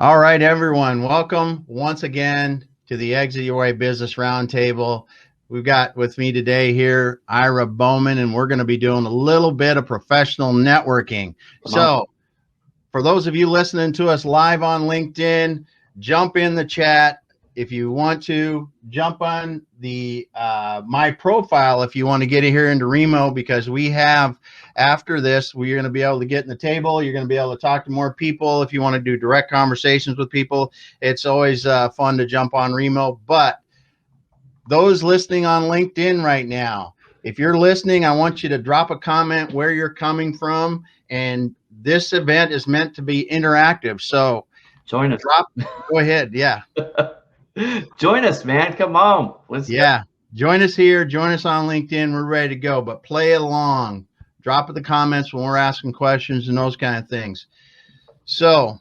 All right, everyone. Welcome once again to the Exit Your Way Business Roundtable. We've got with me today here Ira Bowman, and we're going to be doing a little bit of professional networking. So for those of you listening to us live on LinkedIn, jump in the chat. If you want to, jump on the my profile if you want to get here into Remo, because we have, after this, we're going to be able to get in the table. You're going to be able to talk to more people. If you want to do direct conversations with people, it's always fun to jump on Remo. But those listening on LinkedIn right now, if you're listening, I want you to drop a comment where you're coming from. And this event is meant to be interactive. So join us. Go ahead. Yeah. Join us, man. Come on. Let's go. Join us here. Join us on LinkedIn. We're ready to go, but play it along. Drop in the comments when we're asking questions and those kind of things. So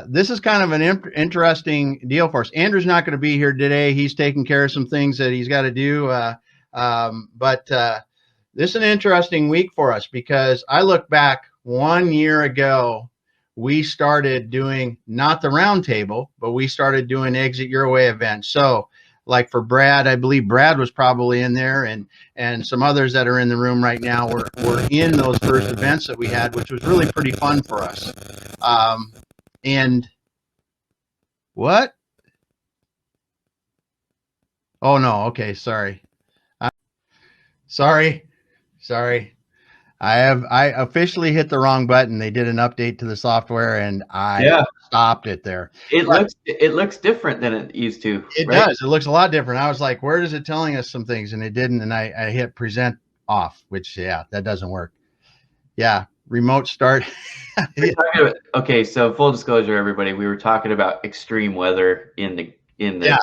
this is kind of an interesting deal for us. Andrew's not going to be here today. He's taking care of some things that he's got to do. But this is an interesting week for us, because I look back 1 year ago, we started doing not the roundtable, but we started doing Exit Your Way events. So like for Brad, I believe Brad was probably in there, and some others that are in the room right now were in those first events that we had, which was really pretty fun for us. And what? Oh no. Okay. Sorry. Sorry. I officially hit the wrong button. They did an update to the software, and I stopped it there. It looks different than it used to. It does. It looks a lot different. I was like, where is it telling us some things? And it didn't. And I hit present off, which, that doesn't work. Yeah. Remote start. Okay. So full disclosure, everybody, we were talking about extreme weather in the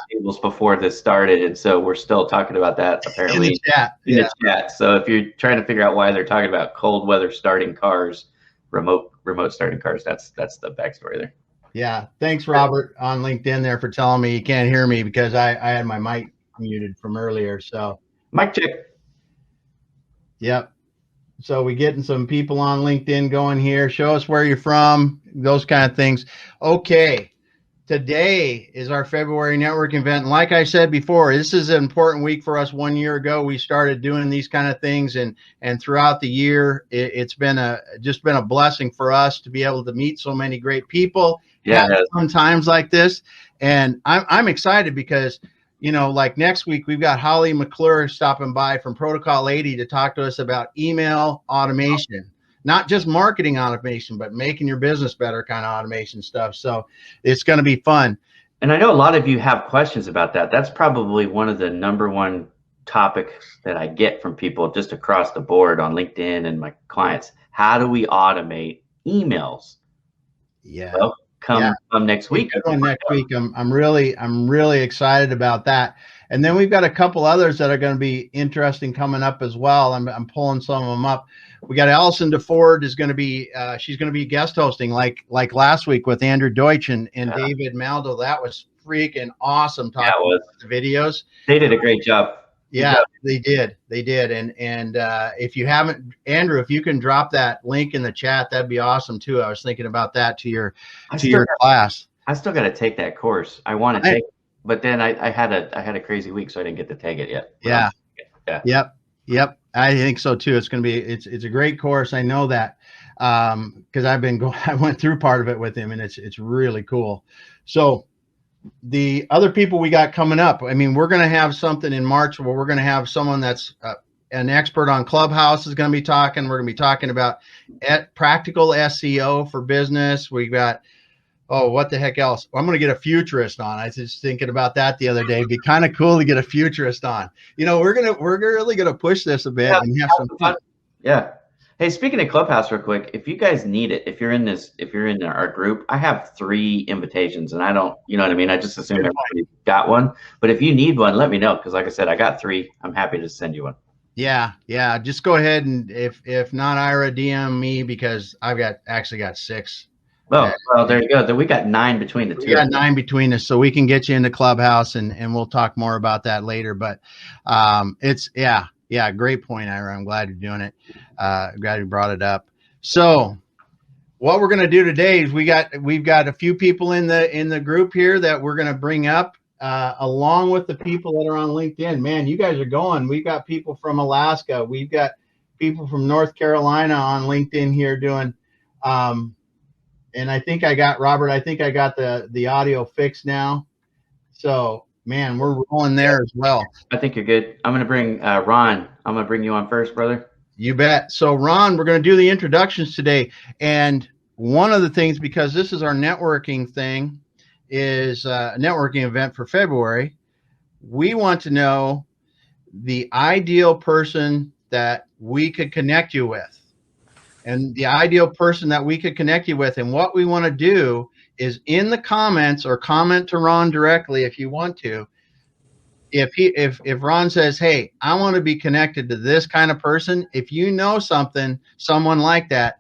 tables before this started, and so we're still talking about that apparently in the chat. So if you're trying to figure out why they're talking about cold weather starting cars, remote starting cars, that's the backstory there. Yeah, thanks Robert on LinkedIn there for telling me you can't hear me, because I had my mic muted from earlier. So mic check. Yep. So we getting some people on LinkedIn going here. Show us where you're from, those kind of things. Okay. Today is our February networking event. And like I said before, this is an important week for us. 1 year ago, we started doing these kind of things. And throughout the year, it's been just been a blessing for us to be able to meet so many great people. Fun times like this. And I'm excited because, like next week, we've got Holly McClure stopping by from Protocol 80 to talk to us about email automation. Not just marketing automation, but making your business better kind of automation stuff. So it's going to be fun. And I know a lot of you have questions about that. That's probably one of the number one topics that I get from people just across the board on LinkedIn and my clients. How do we automate emails? Yeah. Well, come next week. Next week. I'm really excited about that. And then we've got a couple others that are going to be interesting coming up as well. I'm pulling some of them up. We got Allison DeFord is going to be, she's going to be guest hosting like last week with Andrew Deutsch and David Maldo. That was freaking awesome talking about the videos. They did a great job. Yeah, they did. And if you haven't, Andrew, if you can drop that link in the chat, that'd be awesome too. I was thinking about that to your class. I still got to take that course. I want to take it, but then I had a crazy week, so I didn't get to take it yet. Yep. I think so too. It's going to be, it's a great course. I know that, because I went through part of it with him, and it's really cool. So the other people we got coming up, I mean, we're going to have something in March where we're going to have someone that's an expert on Clubhouse is going to be talking. We're going to be talking about practical SEO for business. We got, what the heck else? I'm going to get a futurist on. I was just thinking about that the other day. It'd be kind of cool to get a futurist on. We're really going to push this a bit and have some fun. Yeah. Hey, speaking of Clubhouse real quick, if you guys need it, if you're in our group, I have 3 invitations, and I don't, you know what I mean? I just assume everybody got one. But if you need one, let me know, because like I said, I got 3. I'm happy to send you one. Yeah. Just go ahead, and if not Ira, DM me, because I've actually got 6. Well, there you go. Then we got 9 between the two. We got 9 between us, so we can get you into Clubhouse, and we'll talk more about that later. But it's great point, Ira. I'm glad you're doing it. Glad you brought it up. So what we're going to do today is we've got a few people in the group here that we're going to bring up along with the people that are on LinkedIn. Man, you guys are going. We've got people from Alaska. We've got people from North Carolina on LinkedIn here doing. And I think I got Robert. I think I got the audio fixed now. So man, we're rolling there as well. I think you're good. I'm going to bring Ron. I'm going to bring you on first, brother. You bet. So Ron, we're going to do the introductions today. And one of the things, because this is our networking thing, is a networking event for February. We want to know the ideal person that we could connect you with. And the ideal person that we could connect you with. And what we want to do is in the comments, or comment to Ron directly if you want to. If Ron says, hey, I want to be connected to this kind of person, if you know someone like that,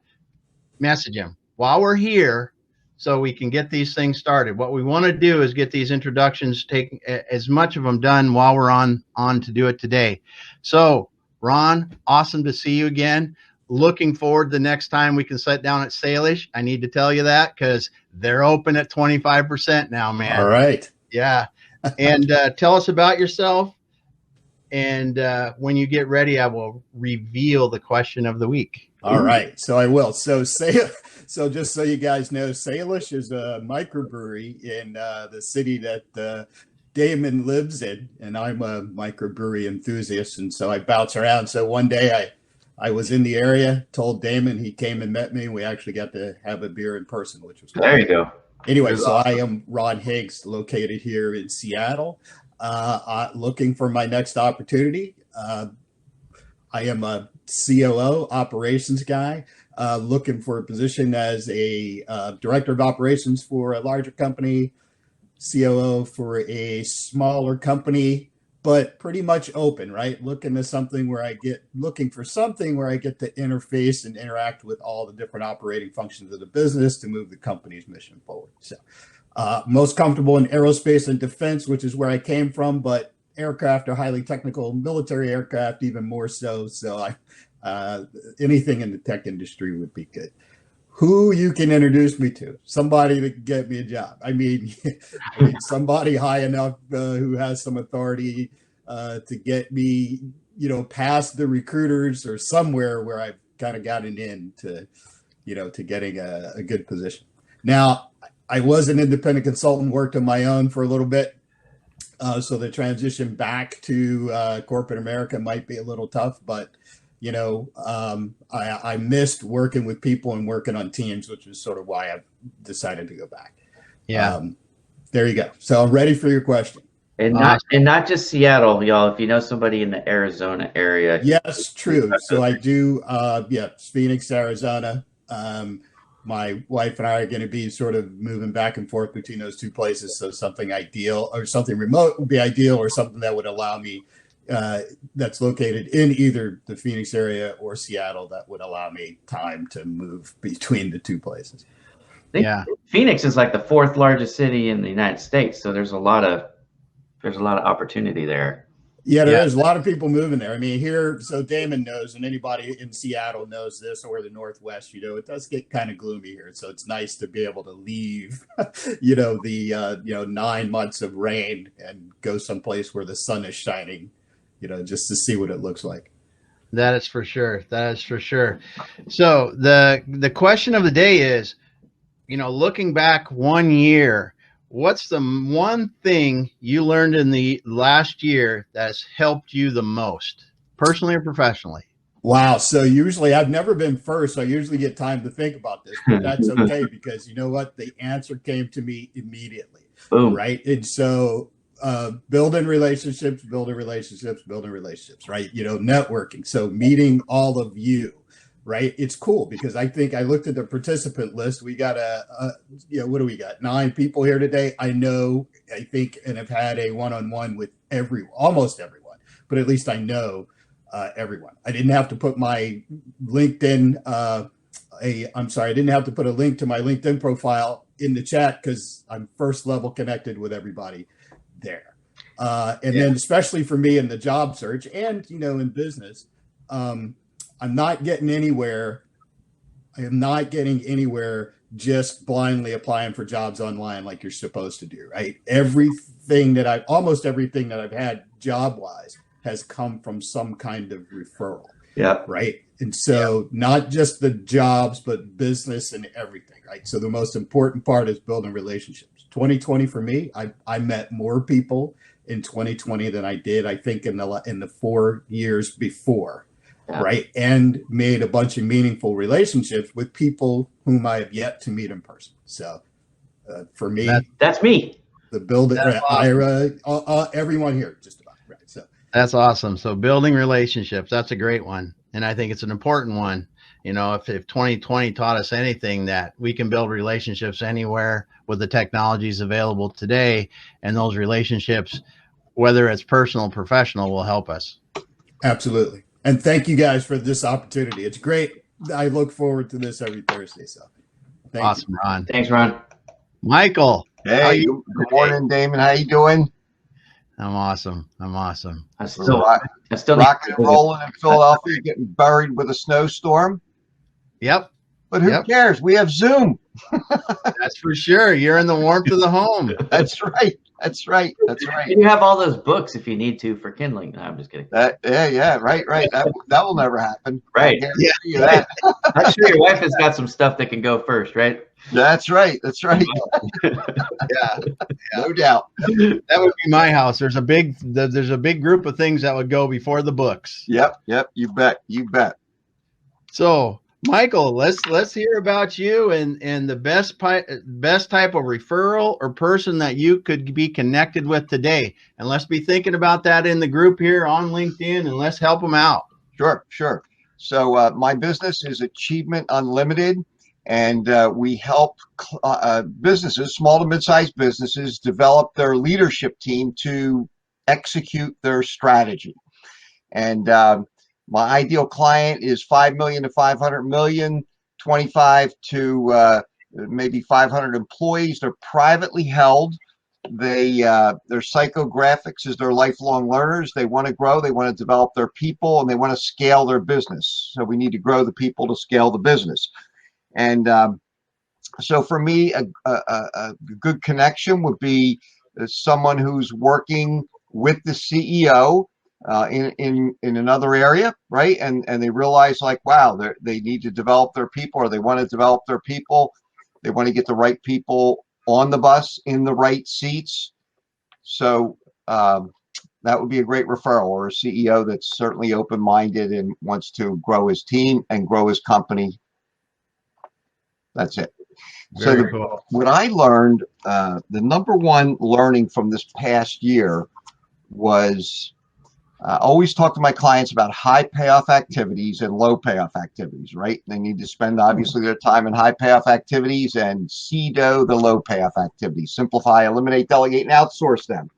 message him while we're here so we can get these things started. What we want to do is get these introductions, take as much of them done while we're on to do it today. So Ron, awesome to see you again. Looking forward to the next time we can sit down at Salish. I need to tell you that because they're open at 25% now, man. All right. Yeah. And tell us about yourself. And when you get ready, I will reveal the question of the week. All right. So I will. So just so you guys know, Salish is a microbrewery in the city that Damon lives in. And I'm a microbrewery enthusiast. And so I bounce around. So one day I was in the area, told Damon, he came and met me. We actually got to have a beer in person, which was cool. There you go. Anyway, so awesome. I am Ron Higgs, located here in Seattle, looking for my next opportunity. I am a COO, operations guy, looking for a position as a director of operations for a larger company, COO for a smaller company, but pretty much open, right? Looking for something where I get to interface and interact with all the different operating functions of the business to move the company's mission forward. So most comfortable in aerospace and defense, which is where I came from, but aircraft are highly technical, military aircraft even more so. So anything in the tech industry would be good. Who you can introduce me to, somebody to get me a job. I mean somebody high enough who has some authority to get me, past the recruiters or somewhere where I've kind of gotten into, to getting a good position. Now, I was an independent consultant, worked on my own for a little bit. So the transition back to corporate America might be a little tough, but I missed working with people and working on teams, which is sort of why I've decided to go back. Yeah. There you go. So I'm ready for your question. And not just Seattle, y'all. If you know somebody in the Arizona area. Yes, true. So I do. Phoenix, Arizona. My wife and I are going to be sort of moving back and forth between those two places. So something ideal or something remote would be ideal, or something that would allow me that's located in either the Phoenix area or Seattle that would allow me time to move between the two places. Yeah. Phoenix is like the 4th largest city in the United States. So there's a lot of opportunity there. Yeah, there is a lot of people moving there. I mean, here, so Damon knows, and anybody in Seattle knows this, or the Northwest, it does get kind of gloomy here. So it's nice to be able to leave, the 9 months of rain and go someplace where the sun is shining, just to see what it looks like. That is for sure. So the question of the day is, looking back 1 year, what's the one thing you learned in the last year that's helped you the most, personally or professionally? Wow. So usually I've never been first. So I usually get time to think about this, but that's okay because you know what? The answer came to me immediately. Boom. Right. And so building relationships, right? Networking. So meeting all of you, right? It's cool because I think I looked at the participant list. We got what do we got? 9 people here today. I think, and have had a one-on-one with almost everyone, but at least I know everyone. I didn't have to put my LinkedIn, I didn't have to put a link to my LinkedIn profile in the chat because I'm first level connected with everybody there. Then especially for me in the job search and, in business, I'm not getting anywhere I am not getting anywhere just blindly applying for jobs online like you're supposed to do, right? Almost everything that I've had job-wise has come from some kind of referral. Yeah. Right. And so not just the jobs, but business and everything. Right. So the most important part is building relationships. 2020 for me, I met more people in 2020 than I did, I think, in the 4 years before. Yeah. Right. And made a bunch of meaningful relationships with people whom I have yet to meet in person. So for me, that's me. The builder, Ira, everyone here, just about. Right. So that's awesome. So building relationships, that's a great one. And I think it's an important one. You know, if 2020 taught us anything, that we can build relationships anywhere with the technologies available today. And those relationships, whether it's personal or professional, will help us. Absolutely. And thank you guys for this opportunity. It's great. I look forward to this every Thursday. So thank you, Ron. Thanks, Ron. Michael. Hey, good morning, Damon. How you doing? I'm awesome. I still rocking and rolling in Philadelphia, getting buried with a snowstorm. Yep. But who cares? We have Zoom. That's for sure. You're in the warmth of the home. That's right. You have all those books if you need to for kindling. No, I'm just kidding. Right. That will never happen. Right. Yeah. You that. I'm sure your wife has got some stuff that can go first, right? That's right. Yeah. No doubt. That would be my house. There's a big group of things that would go before the books. Yep. You bet. So, Michael, let's hear about you and the best type of referral or person that you could be connected with today. And let's be thinking about that in the group here on LinkedIn, and let's help them out. Sure. So my business is Achievement Unlimited, and we help businesses, small to mid-sized businesses, develop their leadership team to execute their strategy. And my ideal client is 5 million to 500 million, 25 to maybe 500 employees. They're privately held. Their psychographics is they're lifelong learners. They want to grow. They want to develop their people, and they want to scale their business. So we need to grow the people to scale the business. And so for me, a good connection would be someone who's working with the CEO in another area, right? And they realize, like, wow, they need to develop their people, or they want to develop their people. They want to get the right people on the bus in the right seats. So that would be a great referral, or a CEO that's certainly open-minded and wants to grow his team and grow his company. That's it. Very cool. What I learned, the number one learning from this past year was always talk to my clients about high payoff activities and low payoff activities, right? They need to spend obviously their time in high payoff activities and CDO the low payoff activities. Simplify, eliminate, delegate, and outsource them.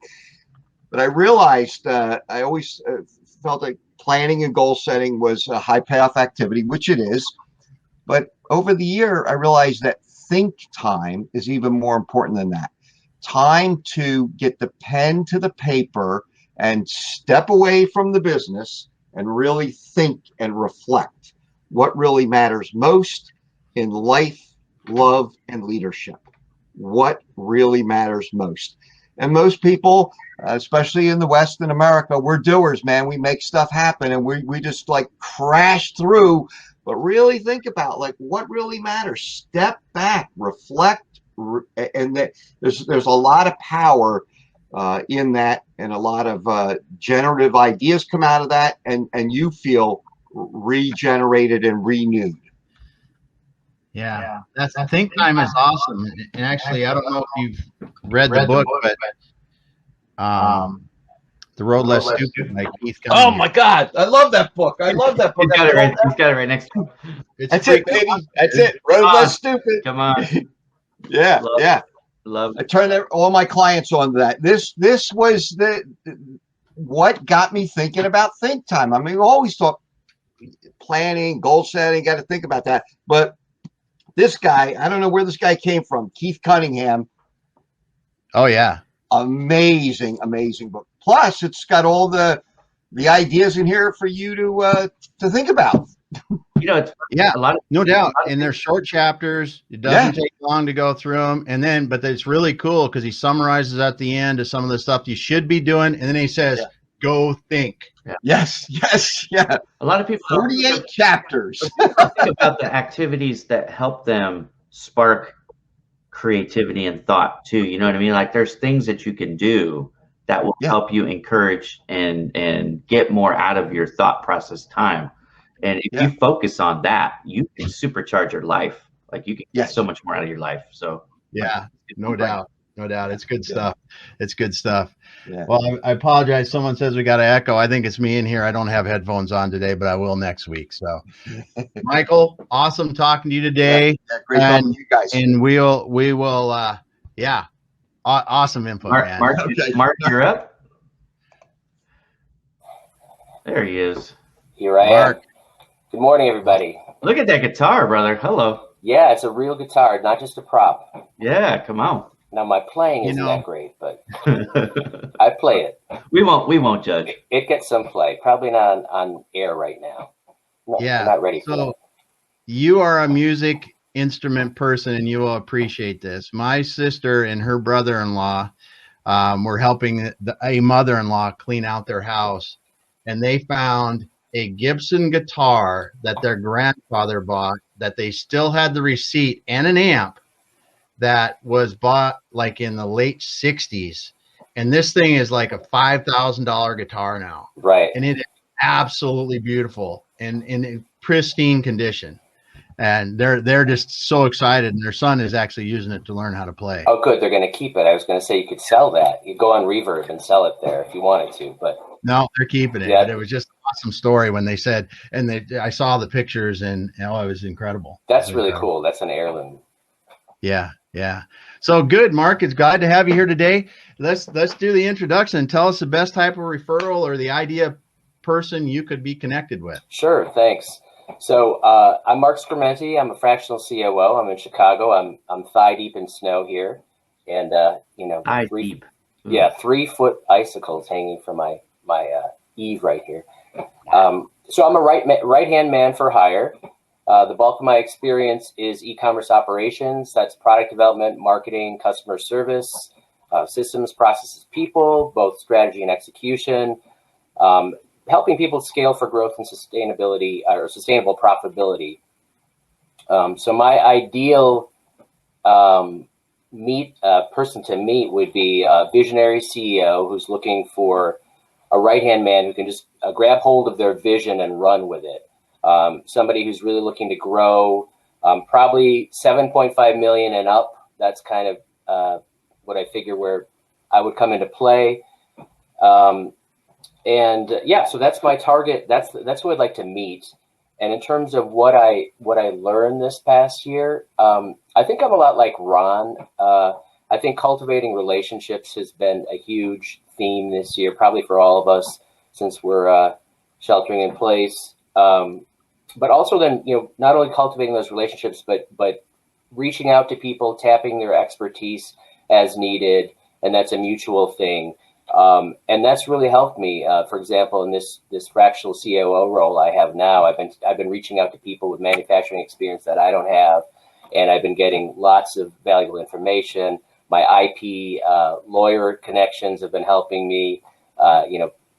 But I realized I always felt like planning and goal setting was a high payoff activity, which it is. But over the year, I realized that think time is even more important than that. Time to get the pen to the paper and step away from the business and really think and reflect what really matters most in life, love, and leadership. What really matters most. And most people, especially in the West and America, we're doers, man. We make stuff happen, and we just like crash through. But really think about like what really matters. Step back, reflect, and there's a lot of power in that, and a lot of generative ideas come out of that, and you feel regenerated and renewed. Yeah. That's think time is awesome. And actually, I don't know if you've read the book, but The Road Less Stupid by Keith Cunningham. Oh my God, I love that book. He's got it right next to him. That's it, baby. That's it. Road Less Stupid. Come on. Yeah. Love it. I turned all my clients on to that. This was what got me thinking about think time. I mean, we always talk planning, goal setting, got to think about that. But this guy, I don't know where this guy came from, Keith Cunningham. Oh yeah. Amazing book. Plus, it's got all the ideas in here for you to think about. it's Yeah, a lot of no doubt. And they're short chapters. It doesn't take long to go through them. And then, but it's really cool because he summarizes at the end of some of the stuff you should be doing. And then he says, go think. Yeah. Yes. Yeah. A lot of people 48 chapters. think about the activities that help them spark creativity and thought too. You know what I mean? Like there's things that you can do that will help you encourage and get more out of your thought process time. And if you focus on that, you can supercharge your life. Like you can get so much more out of your life. So no doubt. No doubt. It's good stuff. It's good stuff. Yeah. Well, I apologize. Someone says we got to echo. I think it's me in here. I don't have headphones on today, but I will next week. So, Michael, awesome talking to you today. Great talking to you guys. And we will, awesome input, man. Mark, you're up. There he is. Here I am. Good morning, everybody. Look at that guitar, brother. Hello. Yeah, it's a real guitar, not just a prop. Yeah, come on. Now my playing isn't that great, but I play it. We won't judge. It gets some play. Probably not on air right now. No, I'm not ready for that. You are a music instrument person, and you will appreciate this. My sister and her brother-in-law were helping a mother-in-law clean out their house, and they found a Gibson guitar that their grandfather bought that they still had the receipt and an amp that was bought like in the late 60s. And this thing is like a $5,000 guitar now. Right. And it is absolutely beautiful and in pristine condition. And they're just so excited. And their son is actually using it to learn how to play. Oh, good. They're going to keep it. I was going to say you could sell that. You go on Reverb and sell it there if you wanted to, but no, they're keeping it. Yeah. It was just an awesome story when they said, and I saw the pictures and it was incredible. That's really cool. That's an heirloom. Yeah. Yeah. So good, Mark. It's glad to have you here today. Let's do the introduction. Tell us the best type of referral or the idea person you could be connected with. Sure. Thanks. So I'm Marc Scrementi. I'm a fractional COO. I'm in Chicago. I'm thigh deep in snow here, and 3-foot icicles hanging from my eave right here. So I'm a right-hand man for hire. The bulk of my experience is e-commerce operations. That's product development, marketing, customer service, systems, processes, people, both strategy and execution, helping people scale for growth and sustainability or sustainable profitability. So my ideal person to meet would be a visionary CEO who's looking for a right-hand man who can just grab hold of their vision and run with it. Somebody who's really looking to grow, probably 7.5 million and up. That's kind of what I figure where I would come into play. So that's my target. That's who I'd like to meet. And in terms of what I learned this past year, I think I'm a lot like Ron. I think cultivating relationships has been a huge theme this year, probably for all of us since we're sheltering in place. But also then, not only cultivating those relationships, but reaching out to people, tapping their expertise as needed. And that's a mutual thing. And that's really helped me. For example, in this fractional COO role I have now, I've been reaching out to people with manufacturing experience that I don't have. And I've been getting lots of valuable information. My IP lawyer connections have been helping me,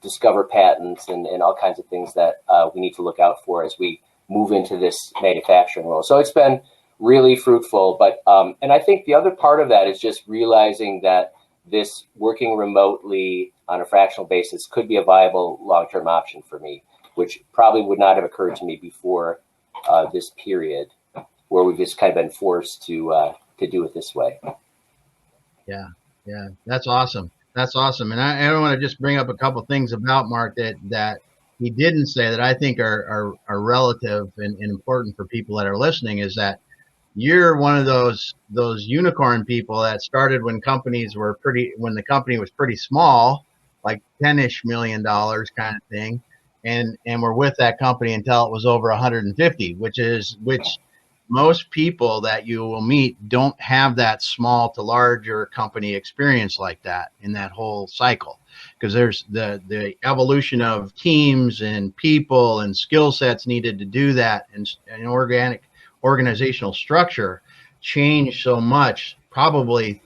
discover patents and all kinds of things that we need to look out for as we move into this manufacturing role. So it's been really fruitful. But and I think the other part of that is just realizing that this working remotely on a fractional basis could be a viable long-term option for me, which probably would not have occurred to me before this period where we've just kind of been forced to do it this way. Yeah, that's awesome. That's awesome. And I want to just bring up a couple of things about Mark that he didn't say that I think are relative and important for people that are listening, is that you're one of those unicorn people that started when the company was pretty small, like $10-ish million kind of thing. And we're with that company until it was over 150, which most people that you will meet don't have that small to larger company experience like that in that whole cycle, because there's the evolution of teams and people and skill sets needed to do that, and organizational structure changed so much, probably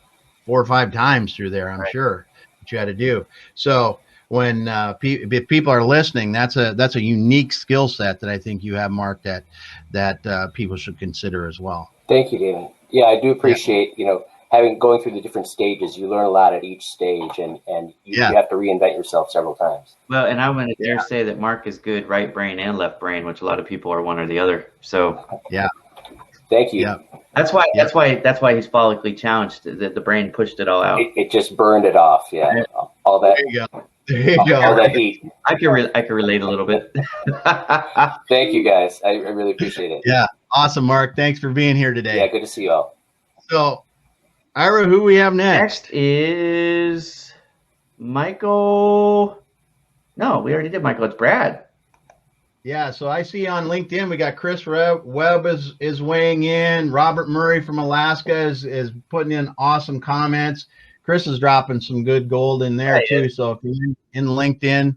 4 or 5 times through there, I'm sure, that you had to do. So when if people are listening, that's a unique skill set that I think you have, Marc, that people should consider as well. Thank you, David. Yeah, I do appreciate, going through the different stages. You learn a lot at each stage, and you have to reinvent yourself several times. Well, and I'm going to dare say that Marc is good right brain and left brain, which a lot of people are one or the other. So thank you. Yeah. That's why he's follically challenged. The brain pushed it all out. It just burned it off. Yeah. All that. There you go. There you go. All that heat. I can relate a little bit. Thank you, guys. I really appreciate it. Yeah. Awesome, Marc. Thanks for being here today. Yeah, good to see you all. So, Ira, who we have next? Next is Michael. No, we already did Michael. It's Brad. Yeah, so I see on LinkedIn we got Chris Webb is weighing in. Robert Murray from Alaska is putting in awesome comments. Chris is dropping some good gold in there too. So if you're in LinkedIn,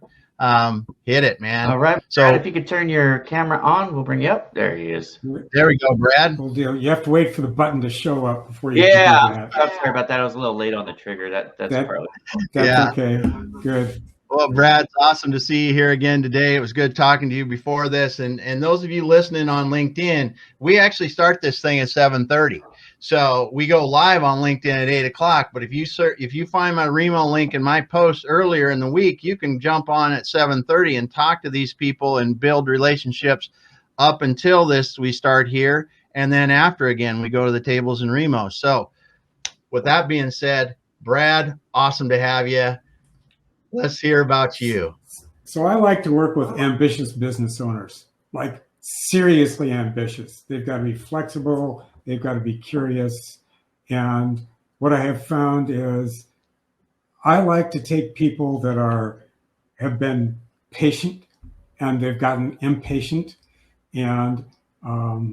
hit it, man. All right. So Brad, if you could turn your camera on, we'll bring you up. There he is. There we go, Brad. Cool deal. You have to wait for the button to show up before you can do that. I'm sorry about that. I was a little late on the trigger. That's okay. Good. Well, Brad, it's awesome to see you here again today. It was good talking to you before this. And those of you listening on LinkedIn, we actually start this thing at 7:30. So we go live on LinkedIn at 8 o'clock. But if you find my Remo link in my post earlier in the week, you can jump on at 7:30 and talk to these people and build relationships up until we start here. And then after, again, we go to the tables and Remo. So with that being said, Brad, awesome to have you. Let's hear about you. So I like to work with ambitious business owners, like seriously ambitious. They've got to be flexible. They've got to be curious. And what I have found is I like to take people that have been patient and they've gotten impatient. And I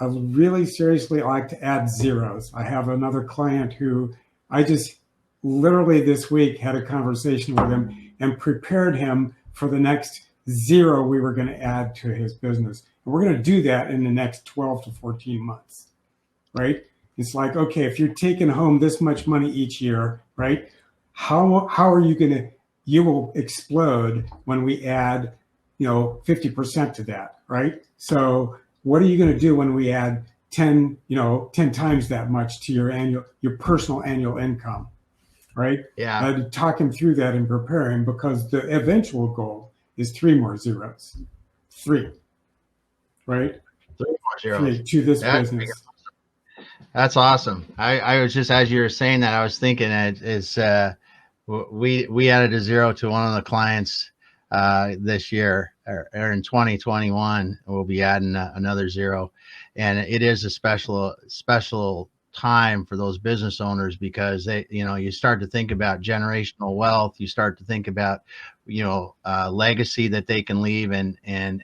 really seriously like to add zeros. I have another client who I just literally this week had a conversation with him and prepared him for the next zero we were going to add to his business. And we're going to do that in the next 12 to 14 months, right? It's like, okay, if you're taking home this much money each year, right? How are you you will explode when we add, 50% to that, right? So what are you going to do when we add 10 times that much to your personal annual income? Right? Yeah. I had to talk him through that and prepare him because the eventual goal is 3 more zeros. 3. Right? 3 more zeros. 3 to this business. That's awesome. I was just, as you were saying that, I was thinking we added a 0 to one of the clients this year or in 2021. We'll be adding another 0. And it is a special time for those business owners because you start to think about generational wealth. You start to think about, legacy that they can leave and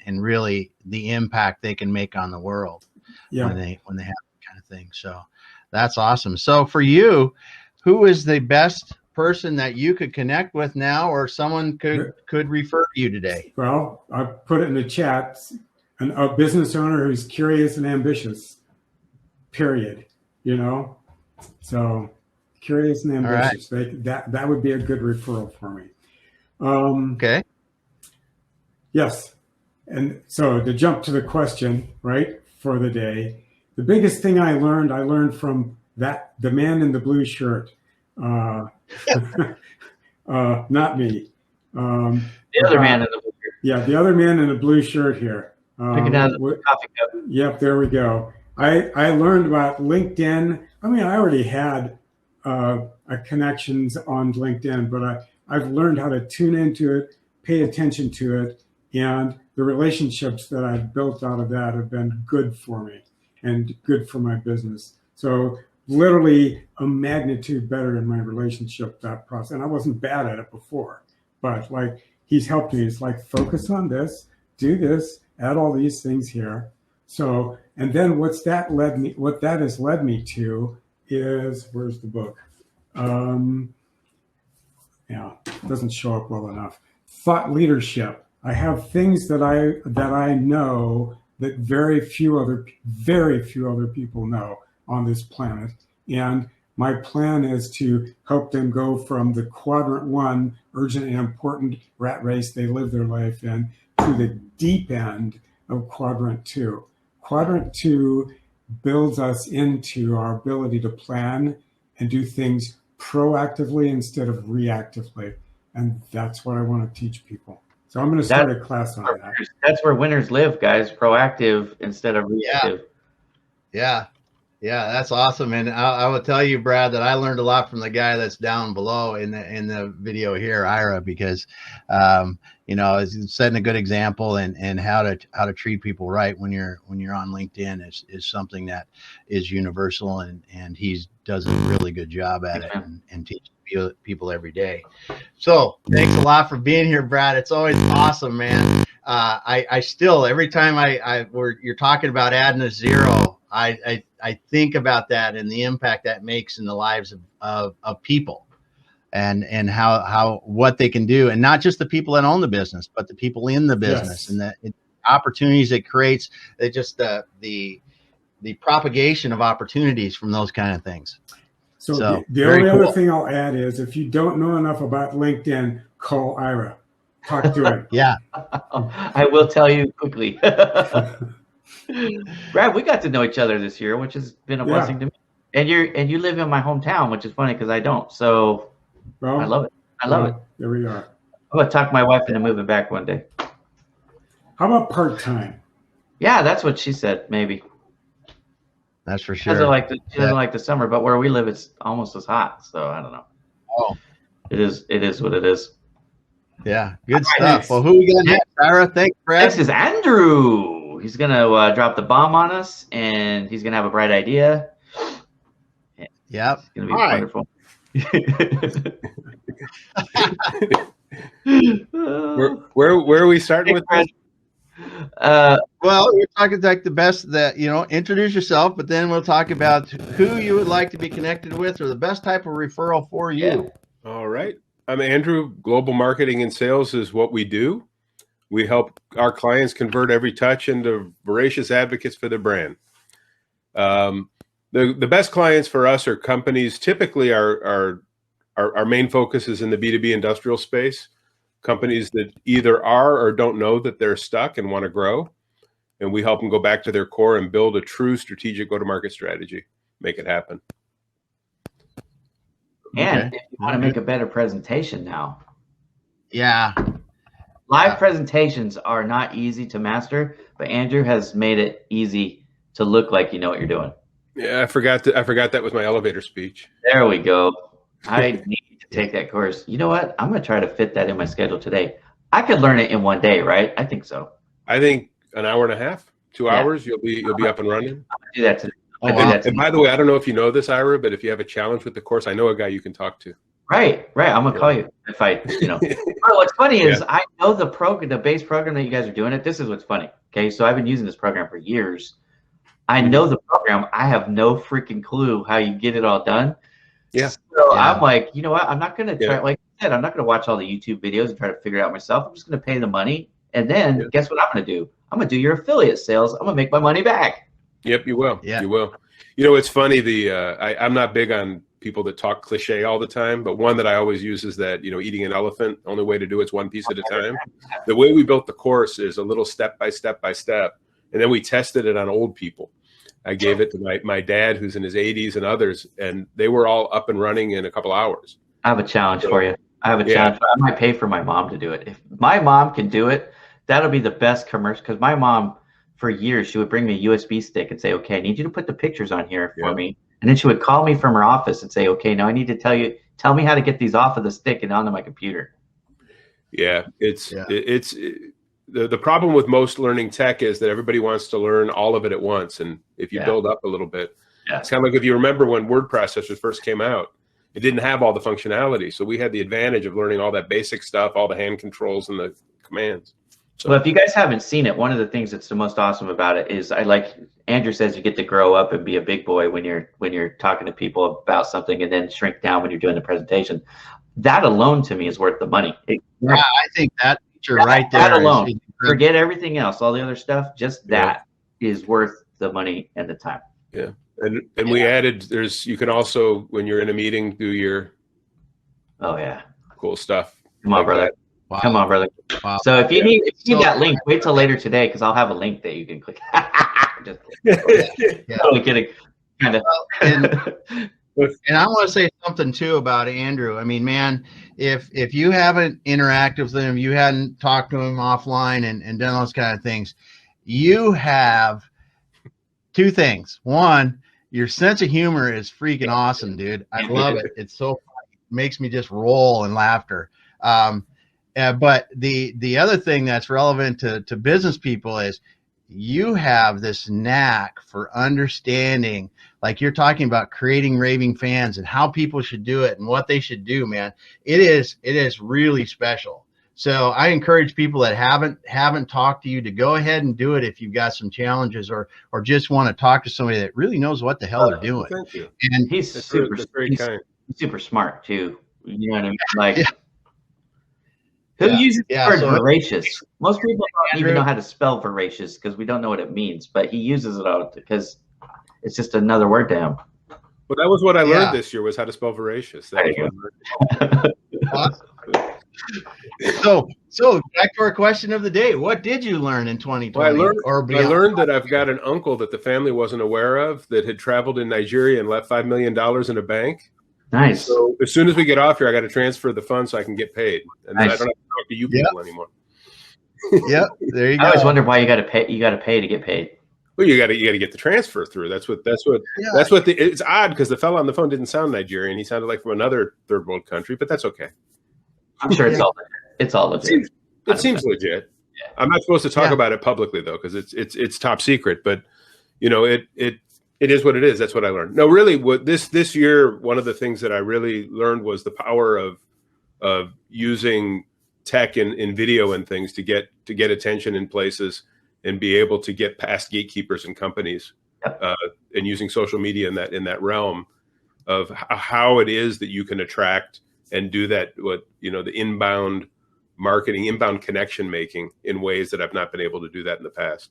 really the impact they can make on the world when they have that kind of thing. So that's awesome. So for you, who is the best person that you could connect with now, or someone could refer to you today? Well, I put it in the chat, a business owner who's curious and ambitious, period. So curious and ambitious. Right. That would be a good referral for me. Okay. Yes. And so to jump to the question, right, for the day, the biggest thing I learned from the man in the blue shirt. Not me. The other man in the blue shirt. Yeah, the other man in the blue shirt here. Picking out the coffee cup. Yep, there we go. I learned about LinkedIn. I mean, I already had connections on LinkedIn, but I've learned how to tune into it, pay attention to it, and the relationships that I've built out of that have been good for me and good for my business. So literally a magnitude better in my relationship, that process. And I wasn't bad at it before, but he's helped me. It's like, focus on this, do this, add all these things here. So, and then what that has led me to is, where's the book? Yeah, it doesn't show up well enough. Thought leadership. I have things that I know that very few other people know on this planet, and my plan is to help them go from the quadrant 1, urgent and important rat race they live their life in, to the deep end of quadrant 2. Quadrant 2 builds us into our ability to plan and do things proactively instead of reactively. And that's what I want to teach people. So I'm going to start a class on that. That's where winners live, guys. Proactive instead of reactive. Yeah, that's awesome. And I will tell you, Brad, that I learned a lot from the guy that's down below in the video here, Ira, because is setting a good example and how to treat people right when you're on LinkedIn is something that is universal, and he does a really good job at it and teaches people every day. So thanks a lot for being here, Brad. It's always awesome, man. I still, every time you're talking about adding a zero, I think about that and the impact that makes in the lives of people and how what they can do, and not just the people that own the business, but the people in the business. Yes. And the opportunities it creates, just the propagation of opportunities from those kind of things. So the only other thing I'll add is, if you don't know enough about LinkedIn, call Ira. Talk to him. Yeah. I will tell you quickly. Brad, we got to know each other this year, which has been a blessing to me. And you live in my hometown, which is funny because I don't. So I love it. I love it. There we are. I'm gonna talk my wife into moving back one day. How about part-time? Yeah, that's what she said. Maybe. That's for sure. She doesn't like the summer, but where we live, it's almost as hot. So I don't know. Oh, it is what it is. Yeah, good stuff. Next. Well, who we got next, Sarah? Thanks, Brad. Next is Andrew. He's gonna drop the bomb on us, and he's gonna have a bright idea. Yep. It's gonna be wonderful. Where are we starting with this? Well, we're talking like the best that, introduce yourself, but then we'll talk about who you would like to be connected with or the best type of referral for you. Yeah. All right. I'm Andrew. Global marketing and sales is what we do. We help our clients convert every touch into voracious advocates for their brand. The best clients for us are companies. Typically, our main focus is in the B2B industrial space. Companies that either are or don't know that they're stuck and want to grow. And we help them go back to their core and build a true strategic go-to-market strategy. Make it happen. And if you want to make a better presentation now. Yeah. Live presentations are not easy to master, but Andrew has made it easy to look like you know what you're doing. Yeah, I forgot that was my elevator speech. There we go. I need to take that course. You know what? I'm going to try to fit that in my schedule today. I could learn it in one day, right? I think so. I think an hour and a half, 2 hours, you'll be up and running. I'm going to do that today. And by the way, I don't know if you know this, Ira, but if you have a challenge with the course, I know a guy you can talk to. Right. I'm going to call you if I. What's funny is I know the base program that you guys are doing it. This is what's funny. Okay. So I've been using this program for years. I know the program. I have no freaking clue how you get it all done. Yeah. So I'm like, you know what? I'm not going to try, like I said, I'm not going to watch all the YouTube videos and try to figure it out myself. I'm just going to pay the money. And then guess what I'm going to do? I'm going to do your affiliate sales. I'm going to make my money back. Yep, you will. Yeah. You will. It's funny. I'm not big on people that talk cliche all the time, but one that I always use is that, eating an elephant, only way to do it's one piece at a time. The way we built the course is a little step by step by step. And then we tested it on old people. I gave it to my dad, who's in his 80s, and others, and they were all up and running in a couple hours. I have a challenge for you. I might pay for my mom to do it. If my mom can do it, that'll be the best commercial. Because my mom, for years, she would bring me a USB stick and say, okay, I need you to put the pictures on here for me. And then she would call me from her office and say, okay, now I need to tell me how to get these off of the stick and onto my computer. Yeah, the problem with most learning tech is that everybody wants to learn all of it at once. And if you build up a little bit, it's kind of like if you remember when word processors first came out, it didn't have all the functionality. So we had the advantage of learning all that basic stuff, all the hand controls and the commands. So, well, if you guys haven't seen it, one of the things that's the most awesome about it is I like Andrew says you get to grow up and be a big boy when you're talking to people about something, and then shrink down when you're doing the presentation. That alone to me is worth the money. I think that feature right there that alone, is forget everything else, all the other stuff. Just that is worth the money and the time. Yeah, and we added you can also, when you're in a meeting, do your cool stuff. Come on, brother. Wow. Come on, brother. Wow. So if you need that link, wait till later today, because I'll have a link that you can click. Just totally kidding. Kind of. And I want to say something too about Andrew. I mean, man, if you haven't interacted with him, you hadn't talked to him offline and done those kind of things, you have two things. One, your sense of humor is freaking awesome, dude. I love it. It's so funny. It makes me just roll in laughter. But the other thing that's relevant to business people is you have this knack for understanding, like you're talking about creating raving fans and how people should do it and what they should do, man. It is really special. So I encourage people that haven't talked to you to go ahead and do it if you've got some challenges or just want to talk to somebody that really knows what the hell they're doing. Thank you. And he's super smart too. You know what I mean? Like, who uses the word voracious? Most people don't even know how to spell voracious because we don't know what it means, but he uses it out because it's just another word to him. Well, that was what I learned this year, was how to spell voracious. That was awesome. So back to our question of the day. What did you learn in 2020? Well, I learned that I've got an uncle that the family wasn't aware of that had traveled in Nigeria and left $5 million in a bank. Nice. So as soon as we get off here, I got to transfer the funds so I can get paid, and then I don't have to talk to you people anymore. Yep, there you go. I always wondered why you got to pay. You got to pay to get paid. Well, you got to get the transfer through. That's what. It's odd because the fellow on the phone didn't sound Nigerian. He sounded like from another third world country, but that's okay. I'm sure it's all legit. It seems legit. Yeah. I'm not supposed to talk about it publicly though, because it's top secret. But you know, it is what it is. That's what I learned. No, really, what this year, one of the things that I really learned was the power of using tech in video and things to get attention in places and be able to get past gatekeepers and companies, and using social media in that realm of how it is that you can attract and do that, the inbound marketing, inbound connection making in ways that I've not been able to do that in the past.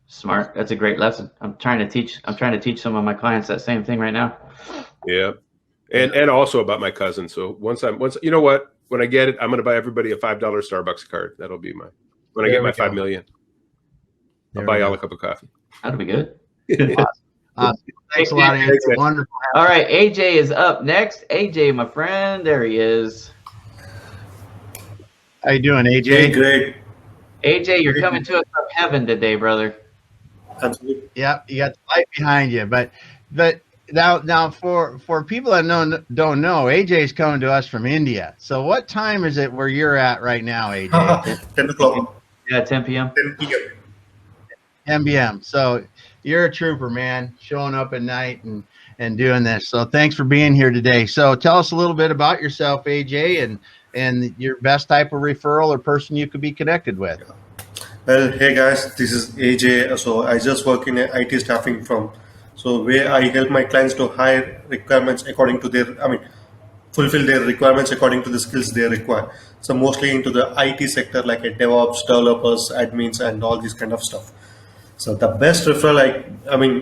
Smart. That's a great lesson. I'm trying to teach some of my clients that same thing right now. Yeah. And also about my cousin. So once you know what, when I get it, I'm going to buy everybody a $5 Starbucks card. That'll be when I get my 5 million, I'll buy y'all a cup of coffee. That'll be good. Thanks a lot, Andrew. Wonderful. All right. AJ is up next. AJ, my friend, there he is. How you doing, AJ? Hey, great. AJ, you're coming to us from heaven today, brother. Absolutely. Yeah, you got the light behind you, but now for people that don't know, AJ's coming to us from India. So what time is it where you're at right now, AJ? 10 o'clock. Yeah, 10 p.m. 10 p.m. 10 p.m. So you're a trooper, man, showing up at night and doing this. So thanks for being here today. So tell us a little bit about yourself, AJ, and your best type of referral or person you could be connected with. Well, hey guys, this is AJ. So I just work in an IT staffing firm. So where I help my clients to hire requirements according to fulfill their requirements according to the skills they require. So mostly into the IT sector, like a DevOps, developers, admins, and all this kind of stuff. So the best referral,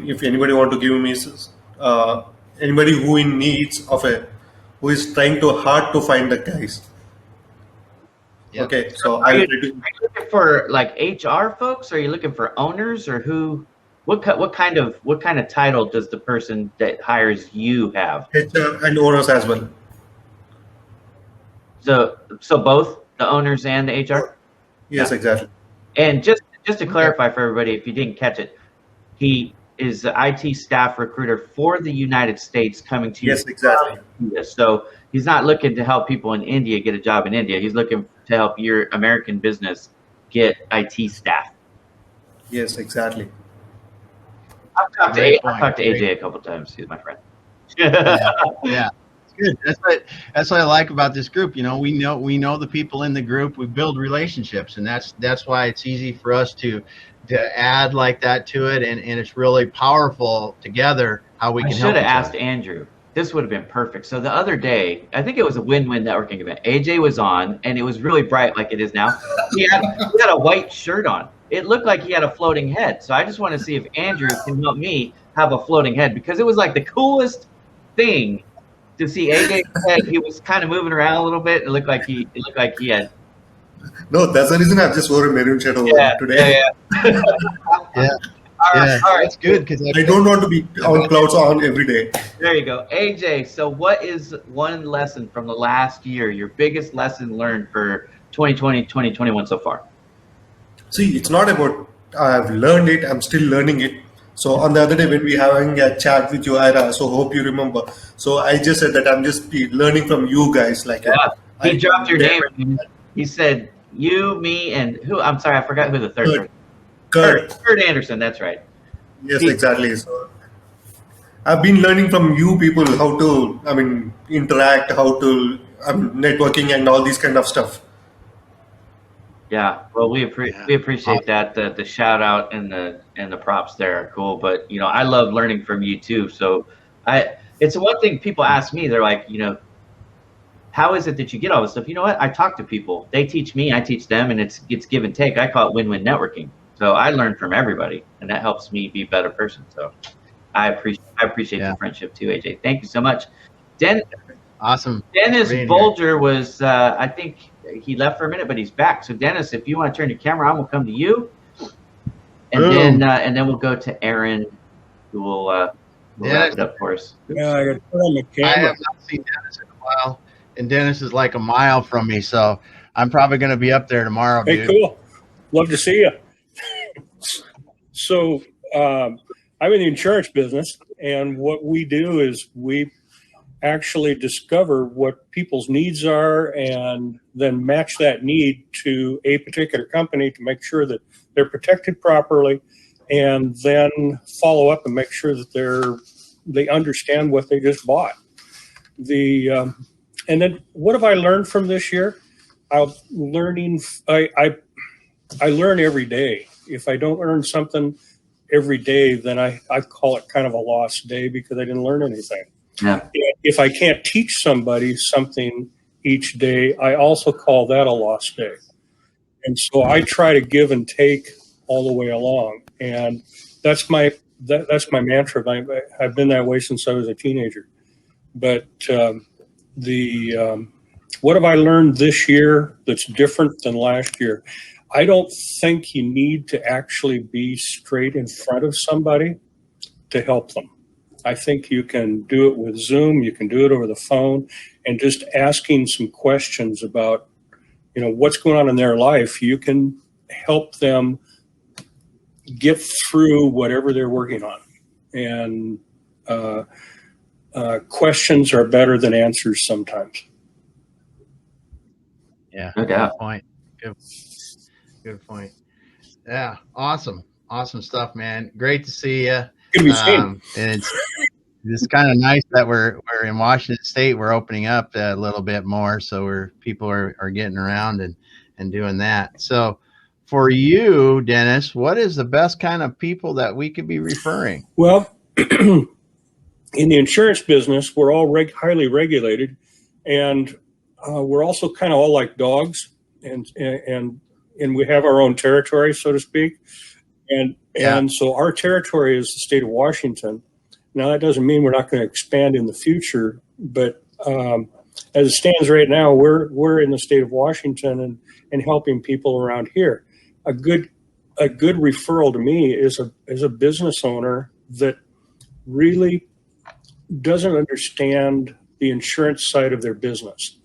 if anybody want to give me, anybody who in needs of who is trying too hard to find the guys. Yep. Okay, so are you looking for like HR folks? Or are you looking for owners, or who? What kind of title does the person that hires you have? HR and owners as well. So both the owners and the HR. Yes, exactly. And just to clarify for everybody, if you didn't catch it, he is the IT staff recruiter for the United States coming to you. Yes, exactly. So he's not looking to help people in India get a job in India. He's looking to help your American business get IT staff. Yes, exactly. I've talked to AJ a couple times. He's my friend. Yeah. good. That's what I like about this group. You know, we know the people in the group. We build relationships, and that's why it's easy for us to add like that to it, and it's really powerful together how we can help. I should have asked Andrew. This would have been perfect. So the other day, I think it was a win-win networking event. AJ was on, and it was really bright like it is now. He had a white shirt on. It looked like he had a floating head. So I just want to see if Andrew can help me have a floating head, because it was like the coolest thing to see AJ's head. He was kind of moving around a little bit. It looked like he had. No, that's the reason I've just wore a maroon shirt over today. Yeah. All right. That's good, because I don't want to be on clouds on every day. There you go. AJ, so what is one lesson from the last year, your biggest lesson learned for 2020, 2021 so far? See, it's not about I've learned it, I'm still learning it. So on the other day when we having a chat with you, Ira, so hope you remember. So I just said that I'm just learning from you guys. Like he dropped your name. He said you, me, and who? I'm sorry, I forgot who the third person. Kurt Anderson, that's right. Yes, exactly. So I've been learning from you people how to, interact, how to, networking and all these kind of stuff. Yeah, well, we appreciate that. The shout out and the props there are cool. But I love learning from you too. So it's one thing people ask me. They're like, how is it that you get all this stuff? You know what? I talk to people. They teach me. I teach them, and it's give and take. I call it win-win networking. So I learn from everybody, and that helps me be a better person. So I appreciate the friendship too, AJ. Thank you so much. Awesome. Dennis Bolger was, I think he left for a minute, but he's back. So Dennis, if you want to turn your camera on, we'll come to you, and then we'll go to Aaron, who will wrap it up for us. Yeah, I got to put on the camera. I have not seen Dennis in a while, and Dennis is like a mile from me, so I'm probably going to be up there tomorrow. Hey, dude. Cool. Love to see you. So I'm in the insurance business, and what we do is we actually discover what people's needs are and then match that need to a particular company to make sure that they're protected properly, and then follow up and make sure that they understand what they just bought. And then what have I learned from this year? I learn every day. If I don't learn something every day, then I call it kind of a lost day because I didn't learn anything. Yeah. If I can't teach somebody something each day, I also call that a lost day. And so I try to give and take all the way along. And that's my mantra. I've been that way since I was a teenager. But what have I learned this year that's different than last year? I don't think you need to actually be straight in front of somebody to help them. I think you can do it with Zoom, you can do it over the phone, and just asking some questions about, what's going on in their life, you can help them get through whatever they're working on. And questions are better than answers sometimes. Yeah, no doubt. Good point. Good point. Yeah, awesome stuff, man. Great to see you. Good to be seen. And it's kind of nice that we're in Washington State. We're opening up a little bit more, so people are getting around and doing that. So, for you, Dennis, what is the best kind of people that we could be referring? Well, in the insurance business, we're all highly regulated, and we're also kind of all like dogs, and we have our own territory, so to speak. And so our territory is the state of Washington. Now, that doesn't mean we're not going to expand in the future, but as it stands right now, we're in the state of Washington and helping people around here. A good referral to me is a business owner that really doesn't understand the insurance side of their business.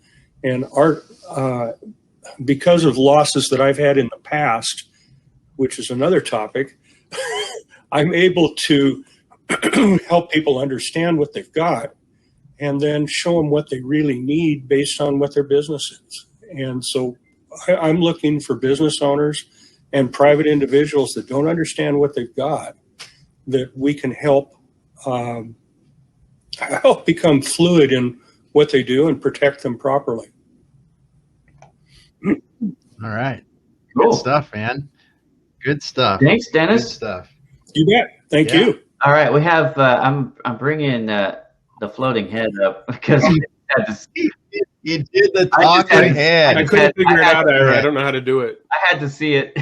And because of losses that I've had in the past, which is another topic, I'm able to help people understand what they've got and then show them what they really need based on what their business is. And so I'm looking for business owners and private individuals that don't understand what they've got, that we can help become fluid in what they do and protect them properly. All right. Cool. Good stuff, man. Good stuff. Thanks, Good Dennis. stuff. You bet. Thank you. All right, we have. I'm bringing the floating head up because You did the talking head. I couldn't figure it out, Ira. I don't know how to do it. I had to see it.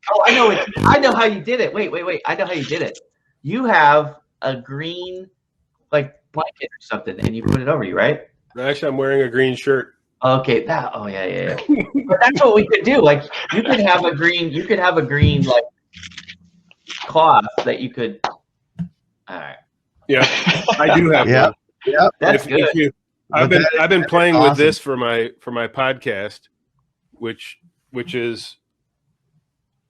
Oh, I know how you did it. Wait. I know how you did it. You have a green like blanket or something, and you put it over you, right? Actually, I'm wearing a green shirt. Okay. Yeah. But that's what we could do. Like you could have a green like cloth that you could. All right. Yeah, I do have one. Yeah, that's good. I've been playing with this for my podcast, which is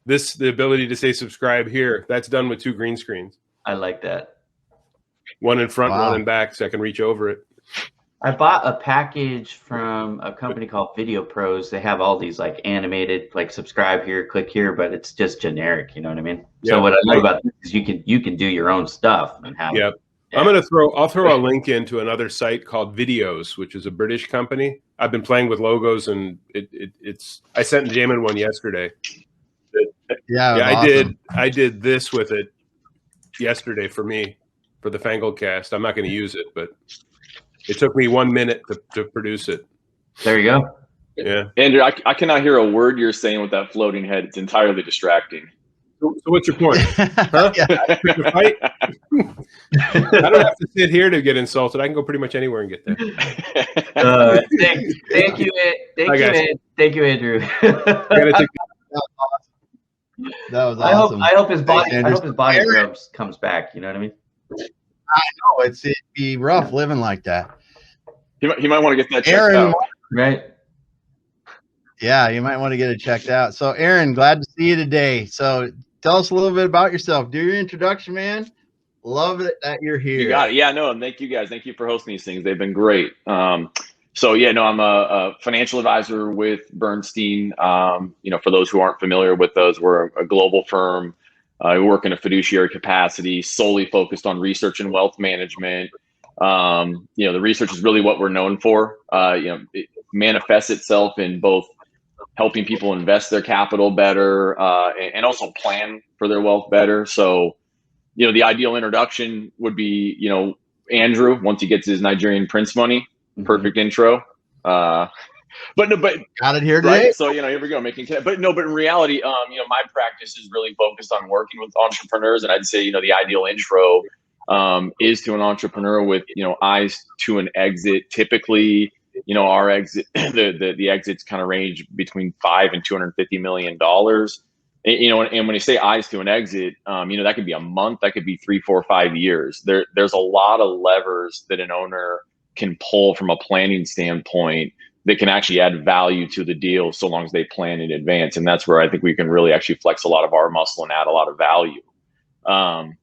the ability to say subscribe here. That's done with 2 green screens. I like that. One in front, one in back, so I can reach over it. I bought a package from a company called Video Pros. They have all these like animated, like subscribe here, click here, but it's just generic. You know what I mean? Yeah. So what I love about this is you can do your own stuff and have. Yep. Yeah. I'll throw a link into another site called Videos, which is a British company. I've been playing with logos, and it's. I sent Damon one yesterday. Yeah, awesome. I did this with it yesterday for me for the Fangled Cast. I'm not going to use it, but it took me 1 minute to produce it. There you go. Yeah, Andrew, I cannot hear a word you're saying with that floating head. It's entirely distracting. So what's your point? Huh? Pick a fight? I don't have to sit here to get insulted. I can go pretty much anywhere and get there. Thank you, Ed. Thank you, Andrew. That was awesome. I hope his body comes back. You know what I mean? I know it'd be rough living like that. He might want to get that checked out. Right? Yeah, you might want to get it checked out. So, Aaron, glad to see you today. So, tell us a little bit about yourself. Do your introduction, man. Love it that you're here. You got it. Yeah, no, and thank you guys. Thank you for hosting these things. They've been great. I'm a financial advisor with Bernstein. For those who aren't familiar with those, we're a global firm. We work in a fiduciary capacity, solely focused on research and wealth management. The research is really what we're known for. It manifests itself in both helping people invest their capital better and also plan for their wealth better. So, the ideal introduction would be, Andrew, once he gets his Nigerian prince money, perfect intro. But got it here today. Right? So, here we go, but in reality, my practice is really focused on working with entrepreneurs. And I'd say, the ideal intro is to an entrepreneur with, eyes to an exit. Typically, our exit, the exits kind of range between $5 and $250 million. And when you say eyes to an exit, that could be a month, that could be 3, 4, 5 years. There's a lot of levers that an owner can pull from a planning standpoint that can actually add value to the deal so long as they plan in advance. And that's where I think we can really actually flex a lot of our muscle and add a lot of value. And